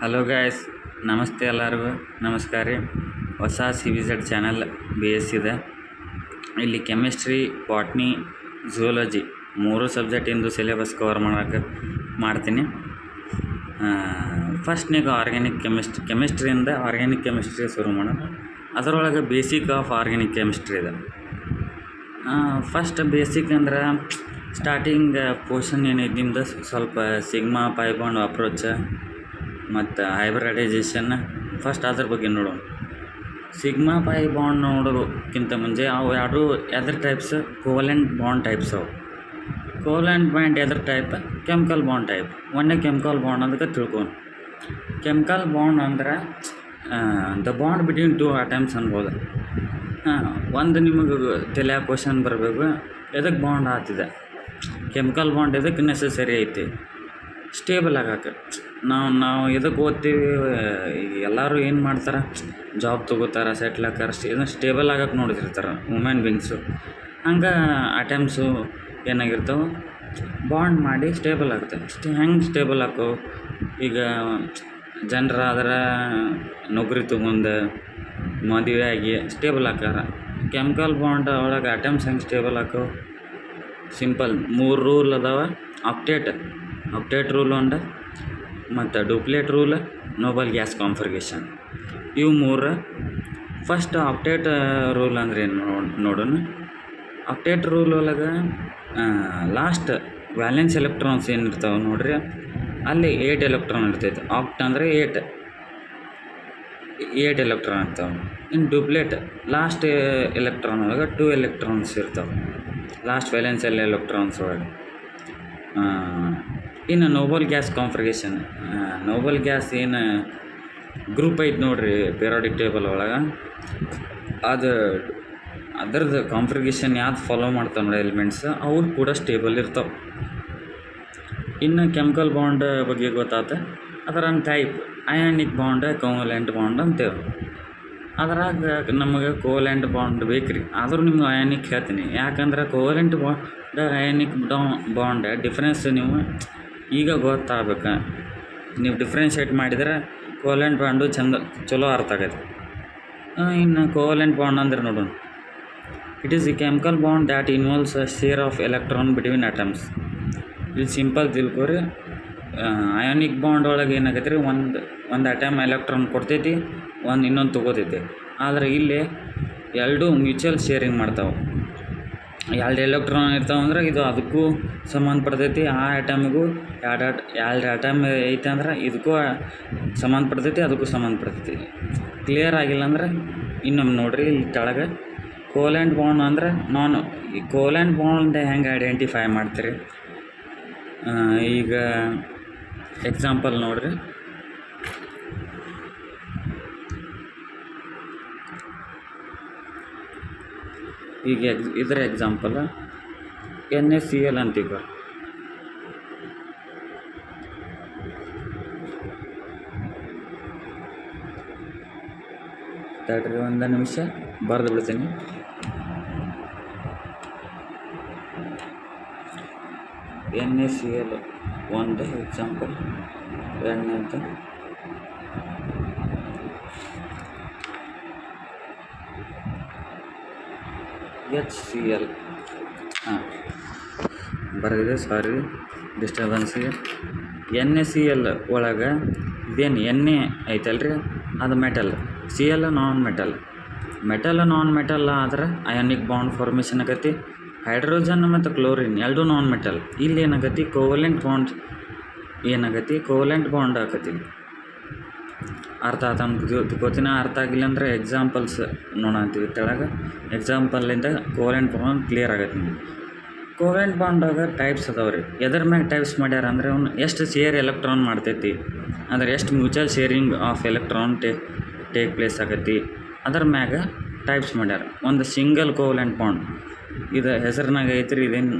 Hello guys, ನಮಸ್ತೆ ಎಲ್ಲರಿಗೂ. ನಮಸ್ಕಾರ ರೀ. ಹೊಸ CVZ ಚಾನಲ್ BS ಇದೆ. ಇಲ್ಲಿ ಕೆಮಿಸ್ಟ್ರಿ, ಬಾಟ್ನಿ, ಝೂಲಜಿ 3 ಸಬ್ಜೆಕ್ಟಿಂದು ಸಿಲೆಬಸ್ ಕವರ್ ಮಾಡ್ತೀನಿ. ಫಸ್ಟ್ನಿಗೆ ಆರ್ಗ್ಯಾನಿಕ್ ಕೆಮಿಸ್ಟ್ರಿಯಿಂದ ಆರ್ಗ್ಯಾನಿಕ್ ಕೆಮಿಸ್ಟ್ರಿ ಶುರು ಮಾಡೋಣ. ಅದರೊಳಗೆ ಬೇಸಿಕ್ ಆಫ್ ಆರ್ಗ್ಯಾನಿಕ್ ಕೆಮಿಸ್ಟ್ರಿ ಇದೆ. ಫಸ್ಟ್ ಬೇಸಿಕ್ ಅಂದ್ರೆ ಸ್ಟಾರ್ಟಿಂಗ್ ಪೋರ್ಷನ್ ಏನೈತಿ ನಿಮ್ದು ಸ್ವಲ್ಪ ಸಿಗ್ಮಾ ಪೈ ಬಾಂಡ್ ಅಪ್ರೋಚ್ ಮತ್ತು ಹೈಬ್ರಿಡೈಜೇಷನ್. ಫಸ್ಟ್ ಅದ್ರ ಬಗ್ಗೆ ನೋಡೋಣ. ಸಿಗ್ಮಾ ಪೈ ಬಾಂಡ್ ನೋಡೋಕ್ಕಿಂತ ಮುಂಚೆ ಅವು ಎರಡು ಎದರ್ ಟೈಪ್ಸ್? Covalent bond types. ಅವು ಕೋವೆಲೆಂಟ್ ಬಾಂಡ್ ಎದರ್ ಟೈಪ್? Chemical bond type. ಒಂದೇ ಕೆಮಿಕಲ್ ಬಾಂಡ್ ಅದಕ್ಕೆ ತಿಳ್ಕೊಂಡು. ಕೆಮಿಕಲ್ ಬಾಂಡ್ ಅಂದ್ರೆ ದ ಬಾಂಡ್ ಬಿಟ್ವೀನ್ 2 ಆಟಮ್ಸ್ ಅನ್ಬೋದು. ಒಂದು ನಿಮಗೆ ತಲೆಯಾಗ ಕ್ವಶನ್ ಬರಬೇಕು, ಎದಕ್ಕೆ ಬಾಂಡ್ ಆಗ್ತಿದೆ? ಕೆಮಿಕಲ್ ಬಾಂಡ್ ಎದಕ್ಕೆ ನೆಸಸರಿ ಐತಿ? ಸ್ಟೇಬಲ್ ಆಗಕ್ಕೆ. ನಾವು ಎದಕ್ಕೆ ಓದ್ತೀವಿ? ಎಲ್ಲರೂ ಏನು ಮಾಡ್ತಾರೆ? ಜಾಬ್ ತೊಗೋತಾರೆ, ಸೆಟ್ಲ್ ಆಕಾರ, ಸ್ಟೇಬಲ್ ಆಗಕ್ಕೆ ನೋಡ್ತಿರ್ತಾರೆ ವುಮೆನ್ ಬೀಯಿಂಗ್ಸು. ಹಂಗೆ ಆಟಮ್ಸು ಏನಾಗಿರ್ತಾವೆ, ಬಾಂಡ್ ಮಾಡಿ ಸ್ಟೇಬಲ್ ಆಗುತ್ತೆ. ಹೆಂಗೆ ಸ್ಟೇಬಲ್ ಹಾಕೋ? ಈಗ ಜನರಾದ್ರೆ ನೌಕರಿ ತೊಗೊಂಡು ಮದುವೆ ಆಗಿ ಸ್ಟೇಬಲ್ ಹಾಕಾರ. ಕೆಮಿಕಲ್ ಬಾಂಡ್ ಒಳಗೆ ಆಟಮ್ಸ್ ಹೆಂಗೆ ಸ್ಟೇಬಲ್ ಹಾಕೋ? ಸಿಂಪಲ್ 3 ರೂಲ್ ಅದಾವೆ. ಆಕ್ಟೇಟ್ ರೂಲ್ ಒಂದು, ಮತ್ತು ಡೂಪ್ಲೇಟ್ ರೂಲ್, ನೋಬಲ್ ಗ್ಯಾಸ್ ಕಾನ್ಫಿಗರೇಷನ್. ಇವು 3. ಫಸ್ಟ್ ಆಕ್ಟೇಟ್ ರೂಲ್ ಅಂದ್ರೆ ಏನು ನೋಡೋಣ. ಆಕ್ಟೇಟ್ ರೂಲ್ ಒಳಗೆ ಲಾಸ್ಟ್ ವ್ಯಾಲೆನ್ಸ್ ಎಲೆಕ್ಟ್ರಾನ್ಸ್ ಏನಿರ್ತಾವೆ ನೋಡ್ರಿ, ಅಲ್ಲಿ 8 ಎಲೆಕ್ಟ್ರಾನ್ ಇರ್ತೈತೆ. ಆಕ್ಟ್ ಅಂದರೆ 8 ಎಲೆಕ್ಟ್ರಾನ್ ಇರ್ತಾವೆ. ಇನ್ನು ಡೂಪ್ಲೇಟ್ ಲಾಸ್ಟ್ ಎಲೆಕ್ಟ್ರಾನ್ ಒಳಗೆ 2 ಎಲೆಕ್ಟ್ರಾನ್ಸ್ ಇರ್ತಾವೆ, ಲಾಸ್ಟ್ ವ್ಯಾಲೆನ್ಸ್ ಎಲೆಕ್ಟ್ರಾನ್ಸ್ ಒಳಗೆ. ಇನ್ನು Nobel gas configuration. Nobel gas ಏನು ಗ್ರೂಪ್ ಐತೆ ನೋಡ್ರಿ ಪೀರಿಯಾಡಿಕ್ ಟೇಬಲ್ ಒಳಗೆ, ಅದರದ್ದು ಕಾನ್ಫಿಗರೇಷನ್ ಯಾವ್ದು ಫಾಲೋ ಮಾಡ್ತಾವೆ ನೋಡಿ ಎಲಿಮೆಂಟ್ಸ್, ಅವ್ರು ಕೂಡ ಸ್ಟೇಬಲ್ ಇರ್ತಾವೆ. ಇನ್ನು ಕೆಮಿಕಲ್ ಬಾಂಡ್ ಬಗ್ಗೆ ಗೊತ್ತಾತ. ಅದರ type ionic bond, covalent bond ಅಂತೇವೆ. ಅದ್ರಾಗ ನಮಗೆ ಕೋವೆಲೆಂಟ್ ಬಾಂಡ್ ಬೇಕು ರೀ. ಆದರೂ ನಿಮ್ಗೆ ಅಯಾನಿಕ್ ಹೇಳ್ತೀನಿ, ಯಾಕಂದ್ರೆ covalent bond ionic bond difference ನೀವು ಈಗ ಗೊತ್ತಾಗಬೇಕು. ನೀವು ಡಿಫ್ರೆನ್ಷಿಯೇಟ್ ಮಾಡಿದರೆ ಕೋವೆಲೆಂಟ್ ಬಾಂಡು ಚಲೋ ಅರ್ಥ ಆಗೈತೆ. ಇನ್ನು ಕೋವೆಲೆಂಟ್ ಬಾಂಡ್ ಅಂದ್ರೆ ನೋಡೋಣ. It is A chemical bond that involves a share of electron between atoms. ಇಲ್ಲಿ ಸಿಂಪಲ್ ತಿಳ್ಕೊರಿ. ಅಯಾನಿಕ್ ಬಾಂಡ್ ಒಳಗೆ ಏನಾಗೈತೆ ರೀ, ಒಂದು ಆಟಮ್ ಎಲೆಕ್ಟ್ರಾನ್ ಕೊಡ್ತೈತಿ, ಇನ್ನೊಂದು ತೊಗೋತೈತಿ. ಆದರೆ ಇಲ್ಲಿ 2 ಮ್ಯೂಚುವಲ್ ಶೇರಿಂಗ್ ಮಾಡ್ತಾವೆ. 2 ಎಲೆಕ್ಟ್ರಾನ್ ಇರ್ತಾವೆ ಅಂದ್ರೆ ಇದು ಅದಕ್ಕೂ ಸಂಬಂಧಪಡ್ತೈತಿ, ಆ ಆಟಮಿಗೂ 2 ಆಟಮ್ ಐತೆ ಅಂದ್ರೆ ಇದಕ್ಕೂ ಸಂಬಂಧಪಡ್ತೈತಿ, ಅದಕ್ಕೂ ಸಂಬಂಧಪಡ್ತೈತಿ. ಕ್ಲಿಯರ್ ಆಗಿಲ್ಲ ಅಂದ್ರೆ ಇನ್ನೊಮ್ಮೆ ನೋಡಿರಿ. ಇಲ್ಲಿ ಕೆಳಗೆ ಕೋವೆಲೆಂಟ್ ಬಾಂಡ್ ಅಂದ್ರೆ ಈ ಕೋವೆಲೆಂಟ್ ಬಾಂಡ್ ಹೆಂಗೆ ಐಡೆಂಟಿಫೈ ಮಾಡ್ತೀರಿ? ಈಗ ಎಕ್ಸಾಂಪಲ್ ನೋಡಿರಿ. ಈಗ ಇದರ ಎಕ್ಸಾಂಪಲ್ NaCl ಅಂತೀಗ. ತಡ್ರಿ ಒಂದು ನಿಮಿಷ ಬರೆದು ಬಿಡ್ತೀನಿ. NaCl ಒಂದು ಎಕ್ಸಾಂಪಲ್, ಎಣ್ಣೆ ಅಂತ. HCl ಬರೆದಿದೆ, ಸಾರಿ ಡಿಸ್ಟರ್ಬೆನ್ಸಿಗೆ. NaCl ಒಳಗೆ ಇದೇನು ಎಣ್ಣೆ ಐತಲ್ರಿ, ಅದು ಮೆಟಲ್. Cl ನಾನ್ ಮೆಟಲ್ ಆದ್ರೆ ಅಯಾನಿಕ್ ಬಾಂಡ್ ಫಾರ್ಮೇಷನ್ ಆಗೈತಿ. ಹೈಡ್ರೋಜನ್ ಮತ್ತು ಕ್ಲೋರಿನ್ 2 ನಾನ್ ಮೆಟಲ್. ಇಲ್ಲಿ ಏನಾಗೈತಿ, ಕೋವೆಲೆಂಟ್ ಬಾಂಡ್ ಕೋವೆಲೆಂಟ್ ಬಾಂಡ್ ಆಕತಿ. ಅರ್ಥ ಆತ ಗೊತ್ತಿನ? ಅರ್ಥ ಆಗಿಲ್ಲ ಅಂದರೆ ಎಕ್ಸಾಂಪಲ್ಸ್ ನೋಡಂತೀವಿ ತೆಳಗೆ. ಎಕ್ಸಾಂಪಲಿಂದ ಕೋವೆಲೆಂಟ್ ಬಾಂಡ್ ಕ್ಲಿಯರ್ ಆಗತ್ತೆ ನಿಮಗೆ. ಕೋವೆಲೆಂಟ್ ಬಾಂಡಾಗ ಟೈಪ್ಸ್ ಅದಾವೆ ರೀ. ಎದ್ರ ಮ್ಯಾಗ ಟೈಪ್ಸ್ ಮಾಡ್ಯಾರ ಅಂದರೆ ಅವ್ನು ಎಷ್ಟು ಶೇರ್ ಎಲೆಕ್ಟ್ರಾನ್ ಮಾಡ್ತೈತಿ, ಅಂದ್ರೆ ಎಷ್ಟು mutual sharing of electron take place ಆಗೈತಿ, ಅದ್ರ ಮ್ಯಾಗ ಟೈಪ್ಸ್ ಮಾಡ್ಯಾರ. ಒಂದು ಸಿಂಗಲ್ ಕೋವೆಲೆಂಟ್ ಬಾಂಡ್, ಇದು ಹೆಸರಿನಾಗ ಐತ್ರಿ, ಇದೇನು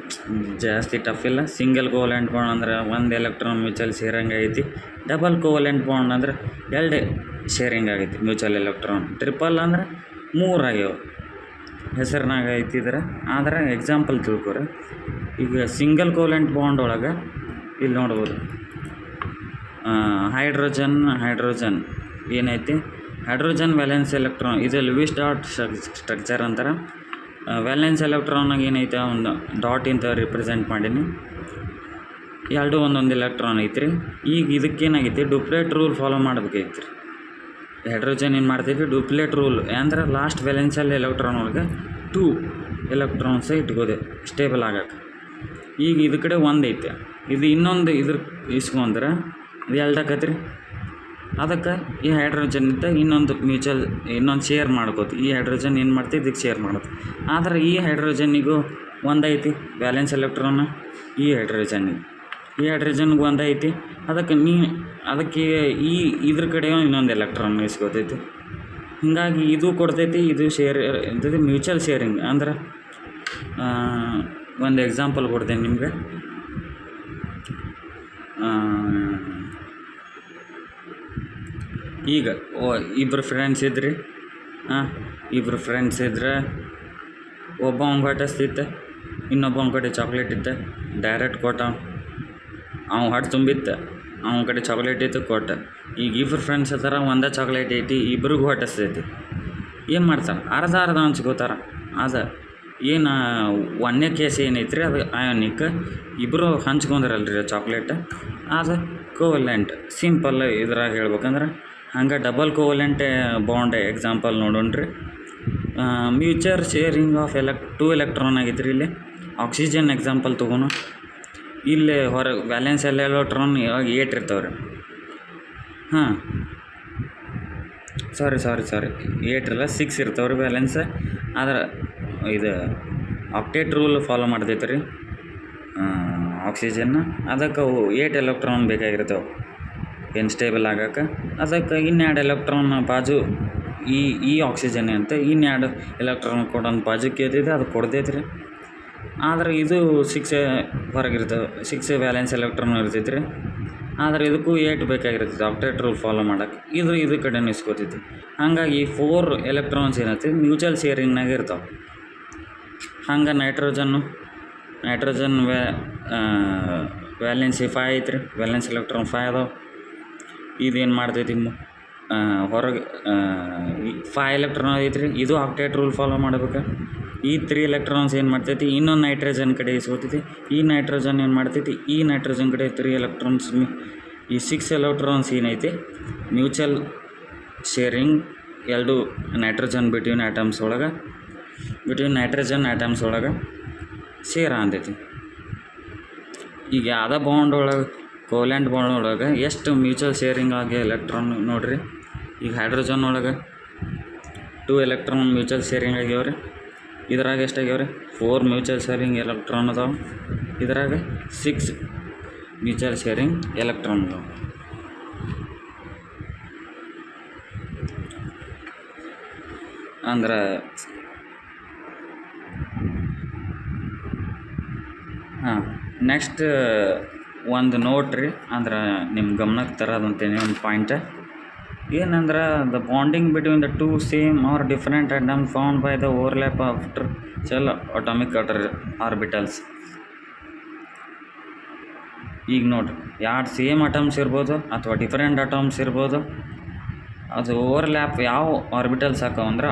ಜಾಸ್ತಿ ಟಫ್ ಇಲ್ಲ. ಸಿಂಗಲ್ ಕೋವೆಲೆಂಟ್ ಬಾಂಡ್ ಅಂದ್ರೆ 1 ಎಲೆಕ್ಟ್ರಾನ್ ಮ್ಯೂಚುವಲ್ ಶೇರಿಂಗ್ ಆಗೈತಿ. ಡಬಲ್ ಕೋವೆಲೆಂಟ್ ಬಾಂಡ್ ಅಂದ್ರೆ 2 ಶೇರಿಂಗ್ ಆಗೈತಿ ಮ್ಯೂಚುವಲ್ ಎಲೆಕ್ಟ್ರಾನ್. ಟ್ರಿಪಲ್ ಅಂದ್ರೆ 3 ಆಗ್ಯಾವ. ಹೆಸರಿನಾಗ ಐತಿದ್ರೆ ಆದರೆ ಎಕ್ಸಾಂಪಲ್ ತಿಳ್ಕೊರಿ. ಈಗ ಸಿಂಗಲ್ ಕೋವೆಲೆಂಟ್ ಬಾಂಡ್ ಒಳಗೆ ಇಲ್ಲಿ ನೋಡ್ಬೋದು ಹೈಡ್ರೋಜನ್ ಏನೈತಿ, ಹೈಡ್ರೋಜನ್ ವ್ಯಾಲೆನ್ಸ್ ಎಲೆಕ್ಟ್ರಾನ್ ಇದು ಲೂಯಿಸ್ ಡಾಟ್ ಸ್ಟ್ರಕ್ಚರ್ ಅಂತಾರೆ. ವ್ಯಾಲೆನ್ಸ್ ಎಲೆಕ್ಟ್ರಾನಾಗ ಏನೈತೆ ಒಂದು ಡಾಟ್ ಇಂತ ರಿಪ್ರೆಸೆಂಟ್ ಮಾಡೀನಿ. ಎರಡು ಒಂದೊಂದು ಎಲೆಕ್ಟ್ರಾನ್ ಐತ್ರಿ. ಈಗ ಇದಕ್ಕೇನಾಗೈತಿ, ಡುಪ್ಲೆಟ್ ರೂಲ್ ಫಾಲೋ ಮಾಡ್ಬೇಕೈತಿ ರೀ. ಹೈಡ್ರೋಜನ್ ಏನು ಮಾಡ್ತೈತಿ, ಡುಪ್ಲೆಟ್ ರೂಲ್ ಅಂದ್ರೆ ಲಾಸ್ಟ್ ವ್ಯಾಲೆನ್ಸಲ್ಲಿ ಎಲೆಕ್ಟ್ರಾನ್ ಒಳಗೆ 2 ಎಲೆಕ್ಟ್ರಾನ್ಸ್ ಇಟ್ಕೋದೆ ಸ್ಟೇಬಲ್ ಆಗಕ್ಕೆ. ಈಗ ಇದು ಕಡೆ ಒಂದು ಐತೆ, ಇದು ಇನ್ನೊಂದು ಇದ್ರ ಇಸ್ಕೊಂಡ್ರೆ ಇದು ಎರಡಾಕೈತಿ ರೀ. ಅದಕ್ಕೆ ಈ ಹೈಡ್ರೋಜನ್ನಿಂದ ಇನ್ನೊಂದು ಶೇರ್ ಮಾಡ್ಕೋತಿ. ಈ ಹೈಡ್ರೋಜನ್ ಏನು ಮಾಡ್ತೀವಿ, ಇದಕ್ಕೆ ಶೇರ್ ಮಾಡೋದು. ಆದರೆ ಈ ಹೈಡ್ರೋಜನ್ನಿಗೂ ಒಂದೈತಿ ವ್ಯಾಲೆನ್ಸ್ ಎಲೆಕ್ಟ್ರಾನ್, ಈ ಹೈಡ್ರೋಜನ್ಗೆ ಒಂದೈತಿ. ಅದಕ್ಕೆ ಇದ್ರ ಕಡೆ ಇನ್ನೊಂದು ಎಲೆಕ್ಟ್ರಾನ್ ಇಸ್ಕೋತೈತಿ. ಹೀಗಾಗಿ ಇದು ಕೊಡ್ತೈತಿ, ಇದು ಶೇರ್ ಇರ್ತೈತಿ, ಮ್ಯೂಚುವಲ್ ಶೇರಿಂಗ್. ಅಂದ್ರೆ ಒಂದು ಎಕ್ಸಾಂಪಲ್ ಕೊಡ್ತೇನೆ ನಿಮಗೆ. ಈಗ ಇಬ್ಬರು ಫ್ರೆಂಡ್ಸ್ ಇದ್ರಿ. ಇಬ್ಬರು ಫ್ರೆಂಡ್ಸ್ ಇದ್ರೆ ಒಬ್ಬ ಹೊಟ್ಟಸ್ತಿತ್ತು, ಇನ್ನೊಬ್ಬ ಕಡೆ ಚಾಕ್ಲೇಟ್ ಇತ್ತು. ಡೈರೆಕ್ಟ್ ಕೊಟ್ಟ, ಅವ್ನು ಹೊಟ್ಟೆ ತುಂಬಿತ್ತು, ಅವನ ಕಡೆ ಚಾಕ್ಲೇಟ್ ಇತ್ತು, ಕೊಟ್ಟ. ಈಗ ಇಬ್ಬರು ಫ್ರೆಂಡ್ಸ್ ಇರ್ತಾರೆ, ಒಂದೇ ಚಾಕ್ಲೇಟ್ ಐತಿ, ಇಬ್ರಿಗೂ ಹೊಟ್ಟಸ್ತೈತಿ. ಏನು ಮಾಡ್ತಾರೆ, ಅರ್ಧ ಹಂಚ್ಕೋತಾರೆ. ಅದು ಏನು ಒಂದನೇ ಕೇಸ್ ಏನೈತ್ರಿ, ಅದು ಅಯಾನಿಕ್. ಇಬ್ಬರು ಹಂಚ್ಕೊಂಡ್ರಲ್ರಿ ಚಾಕ್ಲೇಟ್, ಅದು ಕೋವಲೆಂಟ್. ಸಿಂಪಲ್ ಇದ್ರಾಗ ಹೇಳ್ಬೇಕಂದ್ರೆ ಹಂಗೆ ಡಬಲ್ ಕೋವಲೆಂಟ್ ಬಾಂಡ್ ಎಕ್ಸಾಂಪಲ್ ನೋಡೋಣ್ರಿ. ಮ್ಯೂಚುವಲ್ ಶೇರಿಂಗ್ ಆಫ್ 2 ಎಲೆಕ್ಟ್ರಾನ್ ಆಗೈತ್ರಿ. ಇಲ್ಲಿ ಆಕ್ಸಿಜನ್ ಎಕ್ಸಾಂಪಲ್ ತೊಗೊನು. ಇಲ್ಲಿ ಹೊರಗೆ ವ್ಯಾಲೆನ್ಸ್ ಎಲೆಕ್ಟ್ರಾನ್ ಇವಾಗ 8 ಇರ್ತಾವ್ರಿ. ಸಾರಿ 8 ಇರಲ್ಲ, 6 ಇರ್ತಾವ್ರಿ ವ್ಯಾಲೆನ್ಸ್. ಆದ್ರೆ ಇದು ಆಕ್ಟೇಟ್ ರೂಲ್ ಫಾಲೋ ಮಾಡ್ತೈತೆ ರೀ ಆಕ್ಸಿಜನ್. ಅದಕ್ಕೆ 8 ಎಲೆಕ್ಟ್ರಾನ್ ಬೇಕಾಗಿರ್ತಾವೆ ಏನು ಸ್ಟೇಬಲ್ ಆಗಕ್ಕೆ. ಅದಕ್ಕೆ ಇನ್ನೆರಡು ಎಲೆಕ್ಟ್ರಾನ್ ಬಾಜು ಈ ಆಕ್ಸಿಜನ್ ಅಂತ ಇನ್ನೆರಡು ಎಲೆಕ್ಟ್ರಾನ್ ಕೊಡೋದು ಬಾಜು ಕೇಳ್ತೈತೆ, ಅದು ಕೊಡ್ತೈತೆ ರೀ. ಆದರೆ ಇದು 6 ಹೊರಗಿರ್ತವೆ, 6 ವ್ಯಾಲೆನ್ಸ್ ಎಲೆಕ್ಟ್ರಾನ್ ಇರ್ತೈತೆ ರೀ. ಆದರೆ ಇದಕ್ಕೂ 8 ಬೇಕಾಗಿರ್ತೈತೆ ಆಕ್ಟೇಟ್ ರೂಲ್ ಫಾಲೋ ಮಾಡೋಕ್ಕೆ. ಇದು ಕಡೆ ಇಸ್ಕೋತೈತಿ. ಹಾಗಾಗಿ 4 ಎಲೆಕ್ಟ್ರಾನ್ಸ್ ಏನೈತಿ ಮ್ಯೂಚುವಲ್ ಶೇರಿಂಗ್ನಾಗ ಇರ್ತಾವೆ. ಹಂಗೆ ನೈಟ್ರೋಜನ್ ವ್ಯಾಲೆನ್ಸ್ 5 ಐತ್ರಿ, ವ್ಯಾಲೆನ್ಸ್ ಎಲೆಕ್ಟ್ರಾನ್ 5 ಅದಾವೆ. ಇದೇನು ಮಾಡ್ತೈತಿ, ಹೊರಗೆ 5 ಎಲೆಕ್ಟ್ರಾನ್ ಐತ್ರಿ. ಇದು ಆಕ್ಟೇಟ್ ರೂಲ್ ಫಾಲೋ ಮಾಡ್ಬೇಕು. ಈ 3 ಎಲೆಕ್ಟ್ರಾನ್ಸ್ ಏನು ಮಾಡ್ತೈತಿ, ಇನ್ನೊಂದು ನೈಟ್ರೋಜನ್ ಕಡೆ ಇಸ್ಕೋತೈತಿ. ಈ ನೈಟ್ರೋಜನ್ ಏನು ಮಾಡ್ತೈತಿ, ಈ ನೈಟ್ರೋಜನ್ ಕಡೆ 3 ಎಲೆಕ್ಟ್ರಾನ್ಸ್. ಈ 6 ಎಲೆಕ್ಟ್ರಾನ್ಸ್ ಏನೈತಿ mutual sharing 2 nitrogen between nitrogen atoms ಒಳಗೆ ಶೇರ್ ಅಂತೈತಿ. ಈಗ ಯಾವುದೇ ಬಾಂಡ್ ಒಳಗೆ, ಕೋವ್ಯಾಲೆಂಟ್ ಬಾಂಡ್ ಒಳಗೆ ಎಷ್ಟು ಮ್ಯೂಚುವಲ್ ಶೇರಿಂಗ್ ಆಗಿ ಎಲೆಕ್ಟ್ರಾನ್ ನೋಡಿರಿ. ಈಗ ಹೈಡ್ರೋಜನ್ ಒಳಗೆ 2 ಎಲೆಕ್ಟ್ರಾನ್ ಮ್ಯೂಚುವಲ್ ಶೇರಿಂಗ್ ಆಗ್ಯಾವ್ರಿ. ಇದ್ರಾಗ ಎಷ್ಟು ಆಗ್ಯಾವ್ರಿ, 4 ಮ್ಯೂಚುವಲ್ ಶೇರಿಂಗ್ ಎಲೆಕ್ಟ್ರಾನ್ ಅದಾವೆ. ಇದ್ರಾಗ 6 ಮ್ಯೂಚುವಲ್ ಶೇರಿಂಗ್ ಎಲೆಕ್ಟ್ರಾನ್ ಅದಾವೆ. ಅಂದ್ರೆ ನೆಕ್ಸ್ಟ್ ಒಂದು ನೋಡ್ರಿ, ಅಂದ್ರೆ ನಿಮ್ಮ ಗಮನಕ್ಕೆ ತರೋದಂತೇನೆ ಒಂದು ಪಾಯಿಂಟ್ ಏನಂದ್ರೆ, the bonding between the 2 same are different atoms found by the overlap after atomic orbitals. ಈಗ ನೋಡ್ರಿ, 2 ಸೇಮ್ ಅಟಮ್ಸ್ ಇರ್ಬೋದು ಅಥವಾ ಡಿಫರೆಂಟ್ ಅಟಮ್ಸ್ ಇರ್ಬೋದು. ಅದು ಓವರ್ಲ್ಯಾಪ್ ಯಾವ ಆರ್ಬಿಟಲ್ಸ್ ಹಾಕವಂದ್ರೆ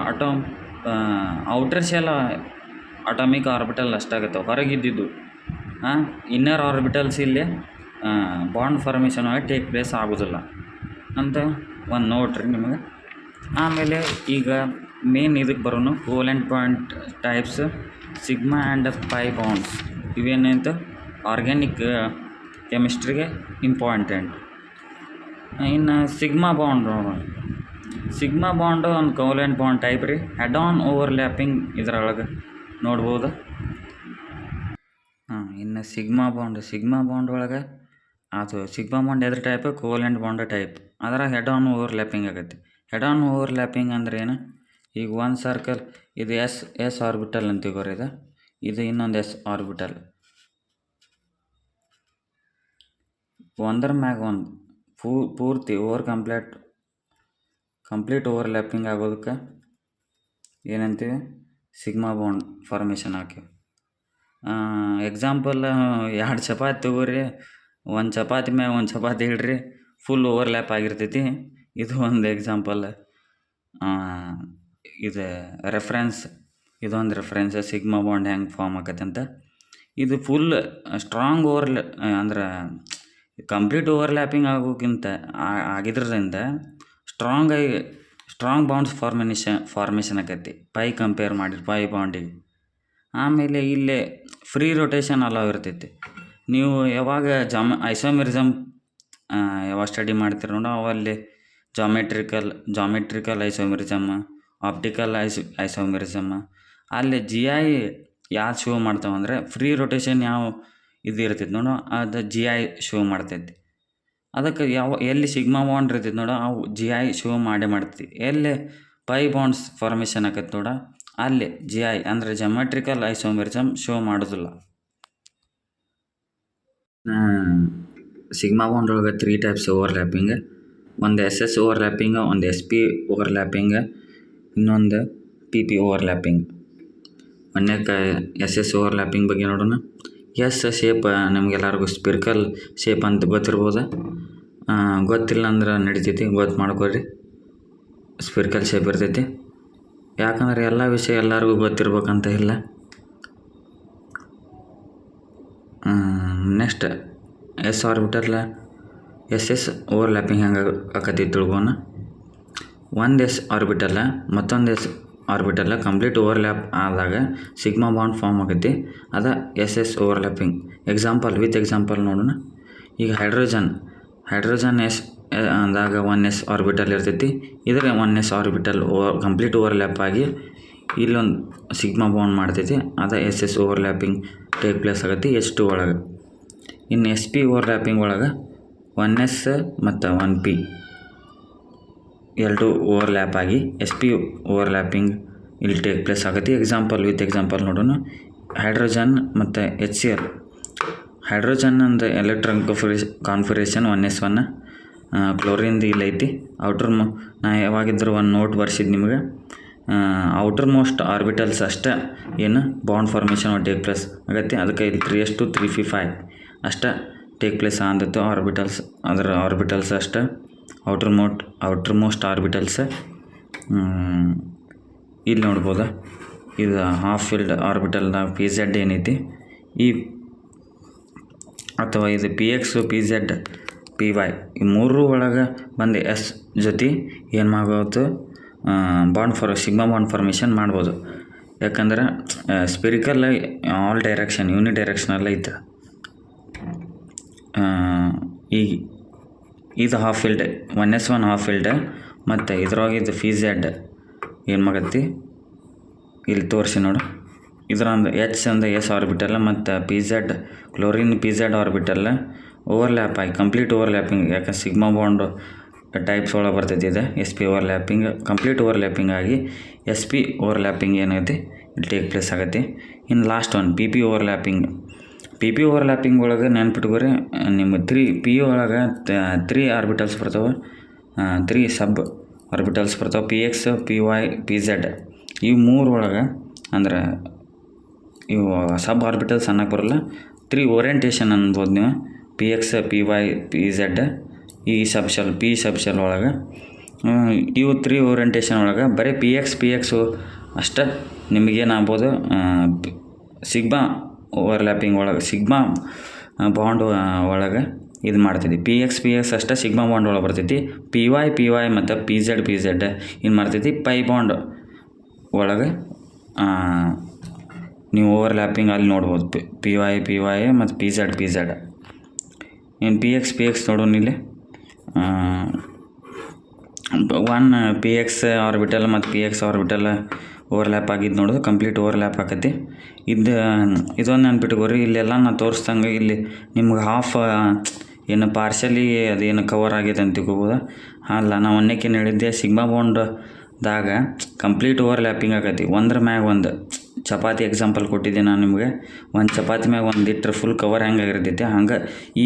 ಔಟರ್ ಶೆಲ್ ಅಟಾಮಿಕ್ ಆರ್ಬಿಟಲ್ ಅಷ್ಟಾಗತ್ತವೆ, ಹೊರಗಿದ್ದಿದ್ದು ಇನ್ನರ್ ಆರ್ಬಿಟಲ್ಸ್ ಇಲ್ಲಿ ಬಾಂಡ್ ಫಾರ್ಮೇಷನ್ ಆಗಿ ಟೇಕ್ ಪ್ಲೇಸ್ ಆಗೋದಿಲ್ಲ ಅಂತ ಒಂದು ನೋಡ್ರಿ ನಿಮಗೆ. ಆಮೇಲೆ ಈಗ ಮೇನ್ ಇದಕ್ಕೆ ಬರೋನು covalent bond types sigma and pi bonds. ಇವೇನಂತ ಆರ್ಗ್ಯಾನಿಕ್ ಕೆಮಿಸ್ಟ್ರಿಗೆ ಇಂಪಾರ್ಟೆಂಟ್. ಇನ್ನು ಸಿಗ್ಮಾ ಬಾಂಡ್ ಒಂದು ಕೋವ್ಯಾಲೆಂಟ್ ಬಾಂಡ್ ಟೈಪ್ ರೀ. ಹೆಡ್ ಆನ್ ಓವರ್ಲ್ಯಾಪಿಂಗ್ ಇದರೊಳಗೆ ನೋಡ್ಬೋದು. ಇನ್ನು ಸಿಗ್ಮಾ ಬಾಂಡ್ ಒಳಗೆ ಅದು ಸಿಗ್ಮಾ ಬಾಂಡ್ ಎದ್ರ ಟೈಪ್, ಕೋವ್ಯಾಲೆಂಟ್ ಬಾಂಡ್ ಟೈಪ್. ಅದ್ರಾಗ ಹೆಡ್ ಆನ್ ಓವರ್ಲ್ಯಾಪಿಂಗ್ ಆಗತ್ತೆ. ಹೆಡ್ ಆನ್ ಓವರ್ಲ್ಯಾಪಿಂಗ್ ಅಂದ್ರೆ ಏನು, ಈಗ ಒಂದು ಸರ್ಕಲ್ ಇದು ಎಸ್ ಆರ್ಬಿಟಲ್ ಅಂತ ತಿಳ್ಕೊರಿ. ಇದು ಇನ್ನೊಂದು ಎಸ್ ಆರ್ಬಿಟಲ್, ಒಂದರ ಮ್ಯಾಗ ಒಂದು ಪೂರ್ತಿ ಕಂಪ್ಲೀಟ್ ಓವರ್ಲ್ಯಾಪಿಂಗ್ ಆಗೋದಕ್ಕೆ ಏನಂತೀವಿ, ಸಿಗ್ಮಾ ಬಾಂಡ್ ಫಾರ್ಮೇಷನ್ ಹಾಕಿವಿ. ಎಕ್ಸಾಂಪಲ್ 2 ಚಪಾತಿ ತಗೋರಿ, ಒಂದು ಚಪಾತಿ ಮ್ಯಾಗ ಒಂದು ಚಪಾತಿ ಇಡ್ರಿ, ಫುಲ್ ಓವರ್ಲ್ಯಾಪ್ ಆಗಿರ್ತೈತಿ. ಇದು ಒಂದು ಎಕ್ಸಾಂಪಲ್. ಇದು ರೆಫ್ರೆನ್ಸ್, ಇದೊಂದು ರೆಫ್ರೆನ್ಸ್ ಸಿಗ್ಮಾ ಬಾಂಡ್ ಹೆಂಗೆ ಫಾರ್ಮ್ ಆಕತ್ತಂತ. ಇದು ಫುಲ್ ಸ್ಟ್ರಾಂಗ್ ಅಂದ್ರೆ ಕಂಪ್ಲೀಟ್ ಓವರ್ಲ್ಯಾಪಿಂಗ್ ಆಗೋಕ್ಕಿಂತ ಆಗಿದ್ರಿಂದ ಸ್ಟ್ರಾಂಗ್ ಬಾಂಡ್ಸ್ ಫಾರ್ಮೇಷನ್ ಆಕೈತಿ ಪೈ ಕಂಪೇರ್ ಮಾಡಿ ಪೈ ಬಾಂಡಿಗೆ. ಆಮೇಲೆ ಇಲ್ಲೇ ಫ್ರೀ ರೊಟೇಷನ್ ಅಲೋ ಇರ್ತೈತಿ. ನೀವು ಯಾವಾಗ ಐಸೋಮೆರಿಸಮ್ ಯಾವಾಗ ಸ್ಟಡಿ ಮಾಡ್ತೀರ ನೋಡು, ಅವಲ್ಲಿ ಜಾಮೆಟ್ರಿಕಲ್ ಐಸೋಮೆರಿಸಮ್, ಆಪ್ಟಿಕಲ್ ಐಸೋಮೆರಿಸಮ್, ಅಲ್ಲಿ GI ಯಾವ್ದು ಶೋ ಮಾಡ್ತಾವಂದ್ರೆ ಫ್ರೀ ರೊಟೇಷನ್ ಯಾವ ಇದು ಇರ್ತೈತಿ ನೋಡು, ಅದು GI ಶೋ ಮಾಡ್ತೈತಿ. ಅದಕ್ಕೆ ಎಲ್ಲಿ ಸಿಗ್ಮಾ ಬಾಂಡ್ ಇರ್ತೈತಿ ನೋಡು, ಅವು GI ಶೋ ಮಾಡ್ತೈತಿ. ಎಲ್ಲಿ ಪೈ ಬಾಂಡ್ಸ್ ಫಾರ್ಮೇಷನ್ ಆಕೈತಿ ನೋಡ, ಅಲ್ಲಿ GI ಅಂದರೆ ಜಾಮೆಟ್ರಿಕಲ್ ಐಸೋಮೆರಿಸಮ್ ಶೋ ಮಾಡೋದಿಲ್ಲ. ಸಿಗ್ಮಾ ಬಾಂಡ್ ಒಳಗೆ 3 ಟೈಪ್ಸ್ ಓವರ್ಲ್ಯಾಪಿಂಗ್. ಒಂದು SS ಓವರ್ಲ್ಯಾಪಿಂಗ್, ಒಂದು SP ಓವರ್ಲ್ಯಾಪಿಂಗ್, ಇನ್ನೊಂದು PP ಓವರ್ಲ್ಯಾಪಿಂಗ್. ಮೊನ್ನೆಕ್ಕೆ SS ಓವರ್ಲ್ಯಾಪಿಂಗ್ ಬಗ್ಗೆ ನೋಡೋಣ. ಶೇಪ್ ನಮಗೆಲ್ಲರಿಗೂ ಸ್ಪಿರಿಕಲ್ ಶೇಪ್ ಅಂತ ಗೊತ್ತಿರ್ಬೋದು. ಗೊತ್ತಿಲ್ಲ ಅಂದ್ರೆ ನಡಿತೈತಿ, ಗೊತ್ತು ಮಾಡ್ಕೊಳ್ರಿ. ಸ್ಪಿರಿಕಲ್ ಶೇಪ್ ಇರ್ತೈತಿ. ಯಾಕಂದ್ರೆ ಎಲ್ಲ ವಿಷಯ ಎಲ್ಲರಿಗೂ ಗೊತ್ತಿರ್ಬೇಕಂತ ಇಲ್ಲ. Next S orbital SS overlapping ಹೆಂಗೆ ಆಕತಿ ತಿಳ್ಕೋಣ. ಒಂದು S ಆರ್ಬಿಟಲ್ ಮತ್ತೊಂದು S ಆರ್ಬಿಟಲ್ ಕಂಪ್ಲೀಟ್ ಓವರ್ಲ್ಯಾಪ್ ಆದಾಗ ಸಿಗ್ಮಾ ಬಾಂಡ್ ಫಾರ್ಮ್ ಆಕೈತಿ. ಅದ SS ಓವರ್ಲ್ಯಾಪಿಂಗ್. ವಿತ್ ಎಕ್ಸಾಂಪಲ್ ನೋಡೋಣ. ಈಗ ಹೈಡ್ರೋಜನ್ S ಅಂದಾಗ 1S ಆರ್ಬಿಟಲ್ ಇರ್ತೈತಿ. ಇದರ 1S ಆರ್ಬಿಟಲ್ ಕಂಪ್ಲೀಟ್ ಓವರ್ಲ್ಯಾಪ್ ಆಗಿ ಇಲ್ಲೊಂದು ಸಿಗ್ಮಾ ಬಾಂಡ್ ಮಾಡ್ತೈತಿ. ಅದ SS ಓವರ್ಲ್ಯಾಪಿಂಗ್ ಟೇಕ್ ಪ್ಲೇಸ್ ಆಗೈತಿ H2 ಒಳಗೆ. ಇನ್ನು SP ಓವರ್ಲ್ಯಾಪಿಂಗ್ ಒಳಗೆ 1S ಮತ್ತು 1P L2 ಓವರ್ಲ್ಯಾಪ್ ಆಗಿ SP ಓವರ್ಲ್ಯಾಪಿಂಗ್ ಇಲ್ಲಿ ಟೇಕ್ ಪ್ಲೇಸ್ ಆಗೈತಿ. ವಿತ್ ಎಕ್ಸಾಂಪಲ್ ನೋಡೋಣ. ಹೈಡ್ರೋಜನ್ ಮತ್ತು HCl. ಹೈಡ್ರೋಜನ್ ಅಂದರೆ ಎಲೆಕ್ಟ್ರಾನ್ ಕಾನ್ಫಿಗರೇಷನ್ 1S1. ಕ್ಲೋರಿನ್ದು ಇಲ್ಲಿ ಐತಿ. ನಾ ಯಾವಾಗಿದ್ದರೂ ಒಂದು ನೋಟ್ ಬರ್ಸಿದ್ದು ನಿಮಗೆ. ಔಟರ್ ಮೋಸ್ಟ್ ಆರ್ಬಿಟಲ್ಸ್ ಅಷ್ಟೇ ಏನು ಬಾಂಡ್ ಫಾರ್ಮೇಷನ್ ಟೇಕ್ ಪ್ಲೇಸ್ ಆಗತ್ತೆ. ಅದಕ್ಕೆ ಇಲ್ಲಿ 3s2 3p5 ಅಷ್ಟೇ ಟೇಕ್ ಪ್ಲೇಸ್ ಆದತ್ತು ಆರ್ಬಿಟಲ್ಸ್. ಅದರ ಆರ್ಬಿಟಲ್ಸ್ ಅಷ್ಟೇ ಔಟರ್ ಮೋಸ್ಟ್ ಆರ್ಬಿಟಲ್ಸ್. ಇಲ್ಲಿ ನೋಡ್ಬೋದು. ಇದು ಹಾಫ್ ಫಿಲ್ಡ್ ಆರ್ಬಿಟಲ್ದಾಗ PZ ಏನೈತಿ ಅಥವಾ ಇದು PX PZ PY ಈ ಮೂರು ಒಳಗೆ ಬಂದು S ಜೊತೆ ಏನು ಮಾಡ್ಬೋದು, ಸಿಗ್ಮಾ ಬಾಂಡ್ ಫಾರ್ಮೇಷನ್ ಮಾಡ್ಬೋದು. ಯಾಕಂದ್ರೆ ಸ್ಪಿರಿಕಲ್ ಆಲ್ ಡೈರೆಕ್ಷನ್ ಯೂನಿಡೈರೆಕ್ಷನಲ್ಲ ಐತೆ. ಈಗ ಇದು half field 1S1 half field ಮತ್ತು ಇದ್ರೊಳಗೆ ಇದು PZ ಏನು ಮಾಡತ್ತಿ ಇಲ್ಲಿ ತೋರಿಸಿ ನೋಡು. ಇದರಂದು H ಅಂದ S ಆರ್ಬಿಟಲ್ ಮತ್ತು ಕ್ಲೋರಿನ್ PZ ಆರ್ಬಿಟಲ್ ಓವರ್ಲ್ಯಾಪ್ ಆಗಿ ಕಂಪ್ಲೀಟ್ ಓವರ್ಲ್ಯಾಪಿಂಗ್. ಯಾಕೆ ಸಿಗ್ಮಾ ಬಾಂಡ್ ಟೈಪ್ಸ್ ಒಳಗೆ ಬರ್ತೈತಿ ಇದೆ. SP ಓವರ್ಲ್ಯಾಪಿಂಗ್ ಕಂಪ್ಲೀಟ್ ಓವರ್ಲ್ಯಾಪಿಂಗ್ ಆಗಿ SP ಓವರ್ಲ್ಯಾಪಿಂಗ್ ಏನೈತಿ ಇಲ್ಲಿ ಟೇಕ್ ಪ್ಲೇಸ್ ಆಗೈತಿ. ಇನ್ನು ಲಾಸ್ಟ್ ಒಂದು PP ಓವರ್ಲ್ಯಾಪಿಂಗ್. PP ಓವರ್ಲ್ಯಾಪಿಂಗ್ ಒಳಗೆ ನೆನ್ಪಿಟ್ಕೋರಿ, ನಿಮ್ಮ P ಒಳಗೆ 3 ಆರ್ಬಿಟಲ್ಸ್ ಬರ್ತಾವೆ, 3 ಸಬ್ ಆರ್ಬಿಟಲ್ಸ್ ಬರ್ತಾವೆ. PX PY PZ ಇವು ಮೂರು ಒಳಗೆ ಅಂದ್ರೆ ಇವು ಸಬ್ ಆರ್ಬಿಟಲ್ಸ್ ಅನ್ನಕ್ಕೆ ಬರೋಲ್ಲ. 3 ಓರಿಯೆಂಟೇಷನ್ ಅನ್ಬೋದು ನೀವು. PX PY PZ ಈ P ಸಬ್ಶೆಲ್ ಒಳಗೆ ಇವು 3 ಓರಿಯೆಂಟೇಷನ್ ಒಳಗೆ ಬರೀ PX ಅಷ್ಟೇ ನಿಮಗೇನಾಗ್ಬೋದು ಸಿಗ್ಮಾ ಓವರ್ಲ್ಯಾಪಿಂಗ್ ಒಳಗೆ ಸಿಗ್ಮಾ ಬಾಂಡ್ ಒಳಗೆ ಇದು ಮಾಡ್ತೈತಿ. PX ಅಷ್ಟೇ ಸಿಗ್ಮಾ ಬಾಂಡ್ ಒಳಗೆ ಬರ್ತೈತಿ. PY ಮತ್ತು PZ ಏನು ಮಾಡ್ತೈತಿ ಪೈ ಬಾಂಡ್ ಒಳಗೆ ನೀವು ಓವರ್ಲ್ಯಾಪಿಂಗ್ ಅಲ್ಲಿ ನೋಡ್ಬೋದು. PY ಮತ್ತು PZ ಇನ್ನು PX ನೋಡೋಣ ಇಲ್ಲಿ. 1 PX ಆರ್ಬಿಟಲ್ ಮತ್ತು PX ಆರ್ಬಿಟಲ್ ಓವರ್ಲ್ಯಾಪ್ ಆಗಿದ್ದು ನೋಡೋದು ಕಂಪ್ಲೀಟ್ ಓವರ್ಲ್ಯಾಪ್ ಆಕತಿ. ಇದೊಂದು ನೆನ್ಪಿಟ್ಕೋರಿ. ಇಲ್ಲೆಲ್ಲ ನಾನು ತೋರಿಸ್ದಂಗೆ ಇಲ್ಲಿ ನಿಮ್ಗೆ ಹಾಫ್ ಏನು ಪಾರ್ಶಲಿ ಅದೇನು ಕವರ್ ಆಗೈತೆ ಅಂತ ತಿಳ್ಕೊಬೋದು. ಅಲ್ಲ, ನಾವು ಅನ್ನಕ್ಕೇನು ಹೇಳಿದ್ದೆ, ಸಿಗ್ಮಾ ಬಾಂಡ್ದಾಗ ಕಂಪ್ಲೀಟ್ ಓವರ್ಲ್ಯಾಪಿಂಗ್ ಆಗೈತಿ. ಒಂದ್ರ ಮ್ಯಾಗ ಒಂದು ಚಪಾತಿ ಎಕ್ಸಾಂಪಲ್ ಕೊಟ್ಟಿದ್ದೆ ನಾನು ನಿಮಗೆ. ಒಂದು ಚಪಾತಿ ಮ್ಯಾಗ ಒಂದು ಇಟ್ಟರೆ ಫುಲ್ ಕವರ್ ಹೆಂಗಾಗಿರ್ತೈತಿ ಹಂಗೆ ಈ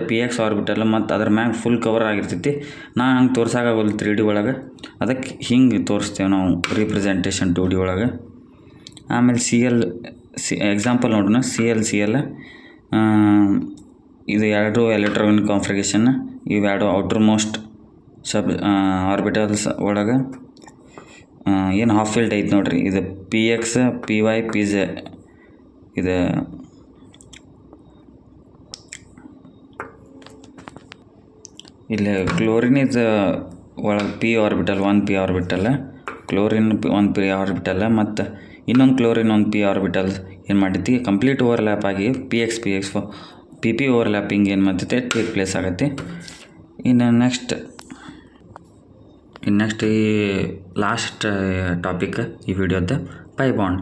PX ಆರ್ಬಿಟಲ್ ಮತ್ತು ಅದ್ರ ಮ್ಯಾಗ ಫುಲ್ ಕವರ್ ಆಗಿರ್ತೈತಿ. ನಾನು ಹಂಗೆ ತೋರ್ಸಾಗಲ್ಲ 3D ಒಳಗೆ. ಅದಕ್ಕೆ ಹಿಂಗೆ ತೋರಿಸ್ತೇವೆ ನಾವು ರಿಪ್ರೆಸೆಂಟೇಷನ್ 2D ಒಳಗೆ. ಆಮೇಲೆ ಎಕ್ಸಾಂಪಲ್ ನೋಡೋಣ. CL ಇದು ಎರಡು ಎಲೆಕ್ಟ್ರಾನ್ ಕಾನ್ಫಿಗರೇಷನ್, ಇವೆರಡು ಔಟರ್ ಮೋಸ್ಟ್ ಆರ್ಬಿಟಲ್ಸ್ ಒಳಗೆ ಏನು ಹಾಫ್ ಫೀಲ್ಡ್ ಐತೆ ನೋಡ್ರಿ, ಇದು p x p y p z. ಇದು ಇಲ್ಲಿ ಕ್ಲೋರಿನ್ ಇದು ಒಳಗೆ ಪಿ ಆರ್ಬಿಟಲ್, ಒಂದು ಪಿ ಆರ್ಬಿಟಲ್, ಕ್ಲೋರಿನ್ ಒಂದು ಪಿ ಆರ್ಬಿಟಲ್, ಮತ್ತು ಇನ್ನೊಂದು ಕ್ಲೋರಿನ್ ಒಂದು ಪಿ ಆರ್ಬಿಟಲ್ ಏನು ಮಾಡೈತಿ ಕಂಪ್ಲೀಟ್ ಓವರ್ಲ್ಯಾಪ್ ಆಗಿ p x p p overlapping ಏನು ಮಾಡ್ತೈತೆ ಟೇಕ್ ಪ್ಲೇಸ್ ಆಗತ್ತೆ. ಇನ್ನು ನೆಕ್ಸ್ಟ್ ಈ ಲಾಸ್ಟ್ ಟಾಪಿಕ್ ಈ ವಿಡಿಯೋದ ಪೈ ಬಾಂಡ್.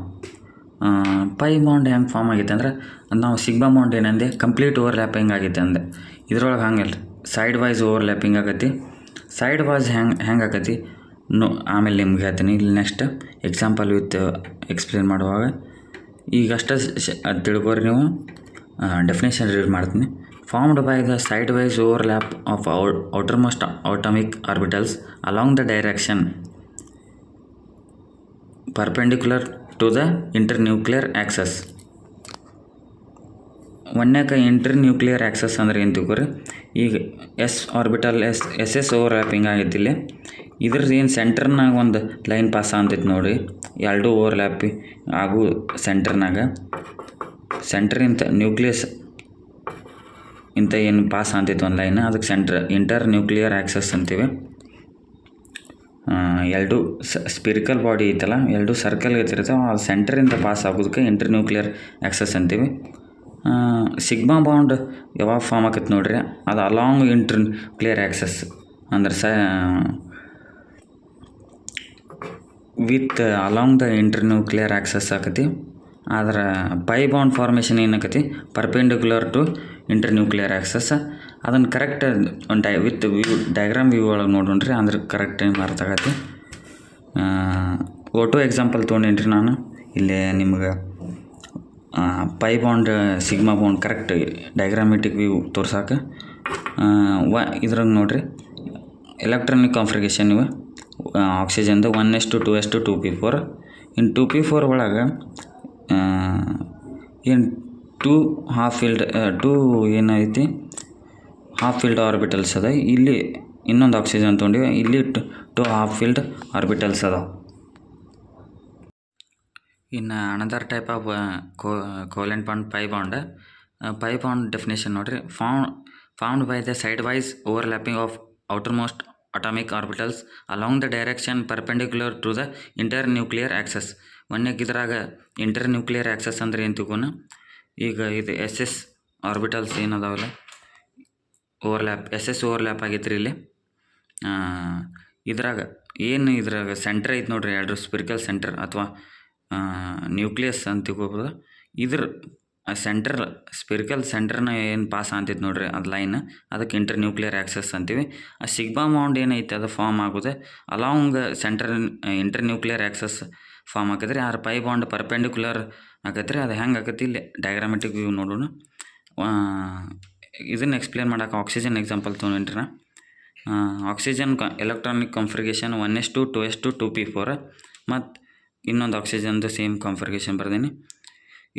ಪೈ ಬಾಂಡ್ ಹೆಂಗೆ ಫಾರ್ಮ್ ಆಗೈತೆ ಅಂದ್ರೆ, ನಾವು ಸಿಗ್ಮಾ ಬಾಂಡ್ ಏನಂದೆ ಕಂಪ್ಲೀಟ್ ಓವರ್ಲ್ಯಾಪಿಂಗ್ ಆಗೈತೆ ಅಂದೆ. ಇದ್ರೊಳಗೆ ಹಂಗಲ್ಲ, ಸೈಡ್ ವೈಸ್ ಓವರ್ಲ್ಯಾಪಿಂಗ್ ಆಗತ್ತೆ. ಸೈಡ್ ವೈಸ್ ಹೆಂಗೆ ಆಗತ್ತೆ ಆಮೇಲೆ ನಿಮ್ಗೆ ಹೇಳ್ತೀನಿ. ಇಲ್ಲಿ ನೆಕ್ಸ್ಟ್ ಎಕ್ಸಾಂಪಲ್ ವಿತ್ ಎಕ್ಸ್ಪ್ಲೇನ್ ಮಾಡುವಾಗ ಈಗಷ್ಟೇ ಅದು ತಿಳ್ಕೊರಿ ನೀವು. ಡೆಫಿನೇಷನ್ ರೀಡ್ ಮಾಡ್ತೀನಿ. Formed by the side wise overlap of outermost atomic orbitals along the direction perpendicular to the internuclear axis. ಒಂದನೇಕ ಇಂಟರ್ನ್ಯೂಕ್ಲಿಯರ್ ಆ್ಯಕ್ಸಸ್ ಅಂದ್ರೆ ಏನು ತಿಳ್ಕೊರಿ. ಈಗ ಎಸ್ ಆರ್ಬಿಟಲ್ ಎಸ್ ಓವರ್ಲ್ಯಾಪಿಂಗ್ ಆಗೈತಿ. ಇಲ್ಲಿ ಇದ್ರದ್ದು ಏನು ಸೆಂಟರ್ನಾಗ ಒಂದು ಲೈನ್ ಪಾಸ್ ಅಂತೈತಿ ನೋಡಿ, ಎರಡು ಓವರ್ಲ್ಯಾಪಿ ಆಗು ಸೆಂಟರ್ನಾಗ ಸೆಂಟ್ರಿಂತ ನ್ಯೂಕ್ಲಿಯಸ್ ಇಂಥ ಏನು ಪಾಸ್ ಅಂತೈತಿ ಒಂದು ಲೈನ್, ಅದಕ್ಕೆ ಇಂಟರ್ ನ್ಯೂಕ್ಲಿಯರ್ ಆ್ಯಕ್ಸಸ್ ಅಂತೀವಿ. ಎರಡು ಸ್ಪಿರಿಕಲ್ ಬಾಡಿ ಐತಲ್ಲ, ಎರಡು ಸರ್ಕಲ್ ಇರ್ತಾವೆ, ಆ ಸೆಂಟರಿಂದ ಪಾಸ್ ಆಗೋದಕ್ಕೆ ಇಂಟರ್ ನ್ಯೂಕ್ಲಿಯರ್ ಆ್ಯಕ್ಸಸ್ ಅಂತೀವಿ. ಸಿಗ್ಮಾ ಬಾಂಡ್ ಯಾವಾಗ ಫಾರ್ಮ್ ಆಕೈತೆ ನೋಡ್ರಿ, ಅದು ಅಲಾಂಗ್ ಇಂಟರ್ ನ್ಯೂಕ್ಲಿಯರ್ ಆ್ಯಕ್ಸಸ್ ಅಂದ್ರೆ with along the internuclear axis ಆಕತಿ. ಆದ್ರೆ ಪೈ ಬಾಂಡ್ ಫಾರ್ಮೇಷನ್ ಏನಾಕತಿ perpendicular to internuclear axis. ಅದನ್ನು ಕರೆಕ್ಟ್ ವಿತ್ ಡಯಾಗ್ರಾಮ್ ವ್ಯೂ ಒಳಗೆ ನೋಡೋಣ್ರಿ, ಅಂದ್ರೆ ಕರೆಕ್ಟ್ ಅರ್ಥ ಆಗತ್ತೆ. ಓಟೋ ಎಕ್ಸಾಂಪಲ್ ತೊಗೊಂಡೇನ್ರಿ ನಾನು ಇಲ್ಲಿ ನಿಮ್ಗೆ pi bond sigma bond correct diagrammatic view ತೋರ್ಸಾಕ. ಇದ್ರಾಗ ನೋಡ್ರಿ ಎಲೆಕ್ಟ್ರಾನಿಕ್ ಕಾನ್ಫಿಗರೇಷನ್ ಇವು ಆಕ್ಸಿಜನ್ದು 1:2:2 2p4. ಇನ್ನು 2p4 ಒಳಗೆ ಏನು ಟೂ ಏನೈತಿ ಹಾಫ್ ಫೀಲ್ಡ್ ಆರ್ಬಿಟಲ್ಸ್ ಅದ. ಇಲ್ಲಿ ಇನ್ನೊಂದು ಆಕ್ಸಿಜನ್ ತೊಗೊಂಡಿವಿ, ಇಲ್ಲಿ ಟು ಹಾಫ್ ಫೀಲ್ಡ್ ಆರ್ಬಿಟಲ್ಸ್ ಅದಾವ. ಇನ್ನು another type of covalent bond pi bond definition ನೋಡ್ರಿ. Formed by the side wise overlapping of outermost atomic orbitals along the direction perpendicular to the internuclear axis. ಇದ್ರಾಗ ಇಂಟರ್ನ್ಯೂಕ್ಲಿಯರ್ axis ಅಂದ್ರೆ ಏನು ತಿಳ್ಕೊನ. ಈಗ ಇದು S orbitals ಏನದಾವಲ್ಲ overlap ಆಗೈತ್ರಿ ಇಲ್ಲಿ. ಇದ್ರಾಗ ಸೆಂಟರ್ ಐತೆ ನೋಡ್ರಿ, ಎರಡು ಸ್ಪಿರಿಕಲ್ ಸೆಂಟರ್ ಅಥವಾ ನ್ಯೂಕ್ಲಿಯಸ್ ಅಂತ ತಿಳ್ಕೊಬೋದು. ಇದ್ರ ಸ್ಪಿರಿಕಲ್ ಸೆಂಟರ್ನ ಏನು ಪಾಸ್ ಅಂತೈತೆ ನೋಡ್ರಿ, ಅದು ಲೈನ್, ಅದಕ್ಕೆ ಇಂಟರ್ನ್ಯೂಕ್ಲಿಯರ್ ಆ್ಯಕ್ಸಸ್ ಅಂತೀವಿ. ಆ ಸಿಗ್ಮಾ ಬಾಂಡ್ ಏನೈತೆ ಅದು ಫಾರ್ಮ್ ಆಗೋದೆ ಅಲಾಂಗ್ ಇಂಟರ್ನ್ಯೂಕ್ಲಿಯರ್ ಆ್ಯಕ್ಸಸ್ ಫಾರ್ಮ್ ಆಕೈತ್ರಿ. ಆದ್ರೆ ಪೈ ಬಾಂಡ್ ಪರ್ಪೆಂಡಿಕ್ಯುಲರ್ ಆಕೈತ್ರಿ. ಅದು ಹೆಂಗೆ ಆಕೈತಿ ಇಲ್ಲಿ ಡಯಾಗ್ರಾಮೆಟಿಕ್ ವ್ಯೂ ನೋಡೋಣ. ಇದನ್ನು ಎಕ್ಸ್ಪ್ಲೇನ್ ಮಾಡೋಕೆ ಆಕ್ಸಿಜನ್ ಎಕ್ಸಾಂಪಲ್ ತೊಗೊಂಡ್ರಿ ನಾ. ಆಕ್ಸಿಜನ್ ಎಲೆಕ್ಟ್ರಾನಿಕ್ ಕಾನ್ಫಿಗರೇಷನ್ 1:2:2 2p4 ಮತ್ತು ಇನ್ನೊಂದು ಆಕ್ಸಿಜನ್ದು ಸೇಮ್ ಕಾನ್ಫಿಗರೇಷನ್ ಬರ್ದೀನಿ.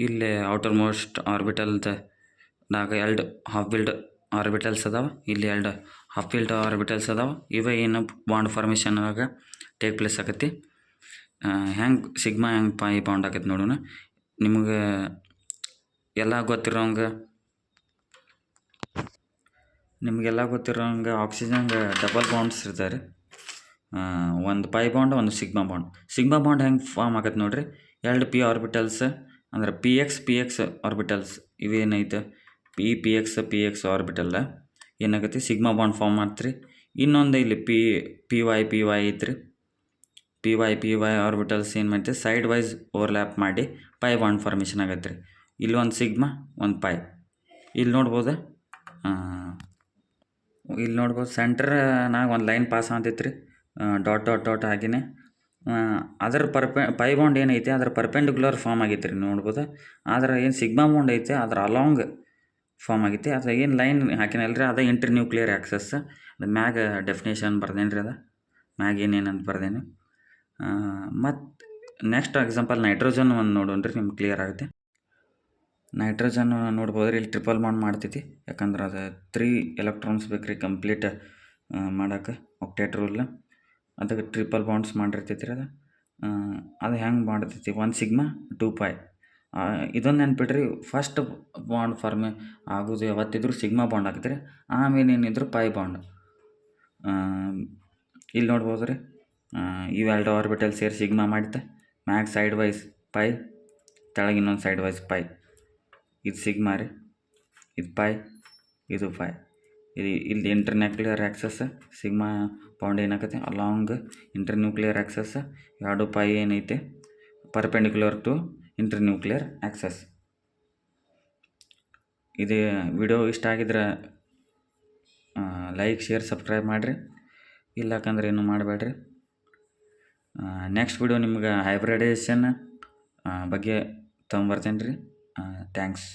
ಇಲ್ಲಿ ಔಟರ್ ಮೋಸ್ಟ್ ಆರ್ಬಿಟಲ್ದಾಗ ಎರಡು ಹಾಫ್ ಫೀಲ್ಡ್ ಆರ್ಬಿಟಲ್ಸ್ ಅದಾವೆ, ಇಲ್ಲಿ ಎರಡು ಹಾಫ್ ಫೀಲ್ಡ್ ಆರ್ಬಿಟಲ್ಸ್ ಅದಾವೆ. ಇವೇ ಏನು ಬಾಂಡ್ ಫಾರ್ಮೇಷನ್ನಾಗ ಟೇಕ್ ಪ್ಲೇಸ್ ಆಕತಿ. ಹೆಂಗೆ ಸಿಗ್ಮಾ ಹೆಂಗೆ ಪೈ ಬಾಂಡ್ ಆಕೈತಿ ನೋಡೋಣ. ನಿಮಗೆ ಎಲ್ಲ ಗೊತ್ತಿರೋಂಗೆ ಆಕ್ಸಿಜನ್ಗೆ ಡಬಲ್ ಬಾಂಡ್ಸ್ ಇರ್ತಾರೆ. ಒಂದು ಪೈ ಬಾಂಡ್, ಒಂದು ಸಿಗ್ಮಾ ಬಾಂಡ್ ಹೆಂಗೆ ಫಾರ್ಮ್ ಆಗತ್ತೆ ನೋಡ್ರಿ. ಎರಡು ಪಿ ಆರ್ಬಿಟಲ್ಸ್ ಅಂದ್ರೆ ಪಿ ಎಕ್ಸ್ ಆರ್ಬಿಟಲ್ಸ್ ಇವೇನೈತೆ ಪಿ ಎಕ್ಸ್ ಆರ್ಬಿಟಲ್ ಏನಾಗತ್ತೆ ಸಿಗ್ಮಾ ಬಾಂಡ್ ಫಾರ್ಮ್ ಮಾಡ್ತೀರಿ. ಇನ್ನೊಂದು ಇಲ್ಲಿ ಪಿ ವೈ ಐತ್ರಿ. ಪಿ ವೈ ಆರ್ಬಿಟಲ್ಸ್ ಏನು ಮಾಡ್ತೀವಿ ಸೈಡ್ ವೈಸ್ ಓವರ್ಲ್ಯಾಪ್ ಮಾಡಿ ಪೈ ಬಾಂಡ್ ಫಾರ್ಮೇಷನ್ ಆಗತ್ತೆ ರೀ. ಇಲ್ಲಿ ಒಂದು ಸಿಗ್ಮಾ, ಒಂದು ಪೈ. ಇಲ್ಲಿ ನೋಡ್ಬೋದು ಸೆಂಟ್ರ್ನಾಗ ಒಂದು ಲೈನ್ ಪಾಸ್ ಅಂತೈತೆ ರೀ, ಡಾಟ್ ಆಗಿನೇ. ಅದರ ಪೈ ಬಾಂಡ್ ಏನೈತೆ ಅದ್ರ ಪರ್ಪೆಂಡಿಕ್ಯುಲರ್ ಫಾರ್ಮ್ ಆಗೈತೆ ರೀ, ನೋಡ್ಬೋದು. ಆದ್ರೆ ಏನು ಸಿಗ್ಮಾ ಬಾಂಡ್ ಐತೆ ಅದ್ರ ಅಲಾಂಗ್ ಫಾರ್ಮ್ ಆಗೈತೆ. ಅದು ಏನು ಲೈನ್ ಹಾಕಿನಲ್ರಿ ಅದು ಇಂಟರ್ನ್ಯೂಕ್ಲಿಯರ್ ಆ್ಯಕ್ಸಸ್. ಅದು ಮ್ಯಾಗ ಡೆಫಿನೇಷನ್ ಬರ್ದೇನೆ ರೀ, ಅದು ಮ್ಯಾಗ ಏನೇನಂತ ಬರ್ದೇನೆ. ಮತ್ತು ನೆಕ್ಸ್ಟ್ ಎಕ್ಸಾಂಪಲ್ ನೈಟ್ರೋಜನ್ ಒಂದು ನೋಡೋಣ ರೀ, ನಿಮ್ಗೆ ಕ್ಲಿಯರ್ ಆಗುತ್ತೆ. ನೈಟ್ರೋಜನ್ ನೋಡ್ಬೋದು ರೀ, ಇಲ್ಲಿ ಟ್ರಿಪಲ್ ಬಾಂಡ್ ಮಾಡ್ತೈತಿ. ಯಾಕಂದ್ರೆ ಅದು 3 ಎಲೆಕ್ಟ್ರಾನ್ಸ್ ಬೇಕು ರೀ ಕಂಪ್ಲೀಟ್ ಮಾಡೋಕೆ ಆಕ್ಟೇಟ್ ರೂಲ್. ಅದಕ್ಕೆ ಟ್ರಿಪಲ್ ಬಾಂಡ್ಸ್ ಮಾಡಿರ್ತೈತಿ ರೀ ಅದು. ಅದು ಹೆಂಗೆ ಮಾಡ್ತೈತಿ 1 ಸಿಗ್ಮಾ 2 ಪೈ. ಇದೊಂದು ನೆನ್ಪಿಡ್ರಿ, ಫಸ್ಟ್ ಬಾಂಡ್ ಫಾರ್ಮ್ ಆಗೋದು ಯಾವತ್ತಿದ್ರು ಸಿಗ್ಮಾ ಬಾಂಡ್ ಆಗ್ತದೆ ರೀ. ಆಮೇಲೆ ಏನಿದ್ರು ಪೈ ಬಾಂಡ್. ಇಲ್ಲಿ ನೋಡ್ಬೋದು ರೀ, ಇವೆರಡು ಆರ್ಬಿಟಲ್ ಸೇರಿ ಸಿಗ್ಮಾ ಮಾಡುತ್ತೆ. ಮ್ಯಾಗ್ ಸೈಡ್ ವೈಸ್ ಪೈ, ಕೆಳಗೆ ಇನ್ನೊಂದು ಸೈಡ್ ವೈಸ್ ಪೈ. ಇದು ಸಿಗ್ಮಾ ರೀ, ಇದು ಪೈ, ಇದು ಪೈ. ಇಲ್ಲಿ ಇಂಟರ್ನ್ಯೂಕ್ಲಿಯರ್ ಆಕ್ಸಸ್ ಸಿಗ್ಮಾ ಬಾಂಡ್ ಏನಾಗತ್ತೆ ಅಲಾಂಗ್ ಇಂಟರ್ನ್ಯೂಕ್ಲಿಯರ್ ಆಕ್ಸಸ್. ಎರಡು ಪೈ ಏನೈತೆ ಪರ್ಪೆಂಡಿಕ್ಯುಲರ್ ಟು ಇಂಟರ್ನ್ಯೂಕ್ಲಿಯರ್ ಆಕ್ಸಸ್. ಇದು ವಿಡಿಯೋ ಇಷ್ಟ ಆಗಿದ್ರೆ ಲೈಕ್, ಶೇರ್, ಸಬ್ಸ್ಕ್ರೈಬ್ ಮಾಡಿರಿ. ಇಲ್ಲಕಂದ್ರೆ ಏನು ಮಾಡಬೇಡ್ರಿ. ನೆಕ್ಸ್ಟ್ ವಿಡಿಯೋ ನಿಮ್ಗೆ ಹೈಬ್ರಿಡೈಸೇಷನ್ ಬಗ್ಗೆ ತೊಗೊಂಬರ್ತೇನೆ ರೀ. ಥ್ಯಾಂಕ್ಸ್.